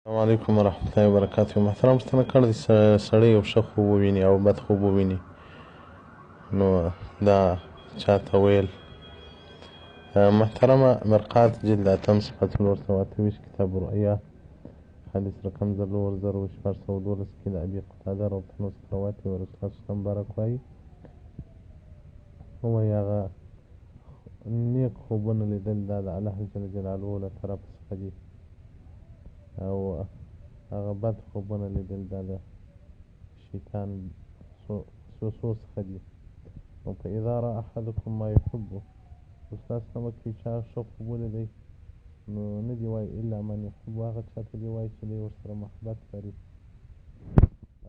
السلام علیکم ورحمة الله وبرکاته. محترم پوښتنه کړې ده سړی یو ښه خوب وویني او بد خوب وویني، نو دا چاته ویل؟ محترمه، مرقات جلد اتم صفحه 428 کتاب الرؤیا حدیث رقم 3612 کې د ابي قتاده رضی الله عنه روایت دی. رسول الله صلی الله علیه وسلم بارک وایي وایي هغه نیک خوبونه لیدل دا د الله جل جلاله له طرف څخه دي، او هغه بد خوبونه لیدل دا د شیطان وسوسو څخه دي. نو فاذا رأى احدكم ما يحبه، رسول الله کې چا ښه خوب ولیدی نو نه دي وایي الا من يحب، هغه چاته دي وایي چې دی ورسره محبت لري.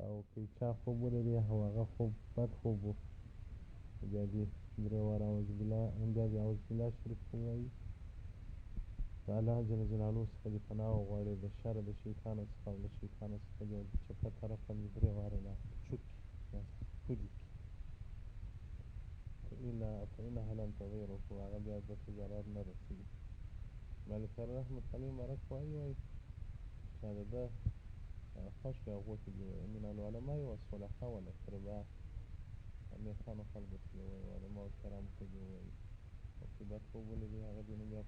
او که چا خوب ولیدی او هغه خوب بد خوب و، بیا دې درې واره اعوذ بالله شریف ووایي، د الله جل جلاله څخه دې پناه وغواړي د شر د شیطانه څخه او له شیطانه څخه دې د چپه طرف باندې درې واره لاس چوک کړي پلي کړي. فإنها لن تضره، هغه بیا درته ضرر نه رسوي. مالک رحمت الله مرک وایي چې د ده خوښ وي هغو ته دې وایي من العلماء والصلحاء والاقرباء، نیکانو خلکو ته دې وایي، علماو کرامو ته دې وایي. او چې بد خوب ولیدی هغه دې نه بیا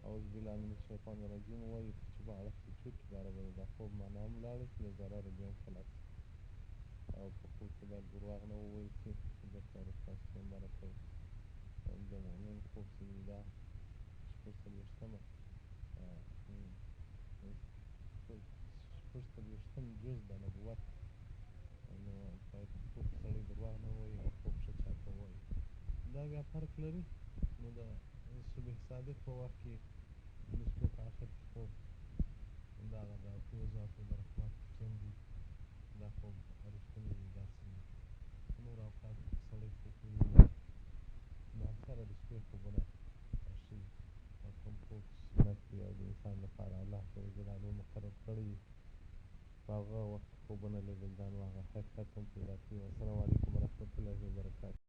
اعوذ بالله من الشیطان الرجیم وایي، چې په اړخ کې چوک کړي، برابر د خوب معنا هم لاړه شي، د ضرر بیا هم خلاص شي. او په خوب کې باید درواغ نه وویل شي، چې درته رسول الله صلی الله علیه وسلم د مؤمن خوب چې دی دا شپږ جز د نبوت، نو باید په خوب کې سړی درواغ نه ووایي او خوب ښه چاته ووایي. دا بیا فرق لري. نو د صبح صادق په وخت کې د شپې په آخر کې خوب همدغه د فیوزاتو د رحمت څنډې دا خوب رښتونی وي، داسې وي. په نورو اوقاتو کې سړی خوب وویني نو اکثره د شپې خوبونه ښه وي، او کوم خوب چې سنت وي او د انسان لپاره الله جل جلاله مقرر کړی وي په هغه وخت خوبونه لیدل، دا نو هغه حقیقت هم پیدا کوي. السلام علیکم ورحمة الله وبرکاته.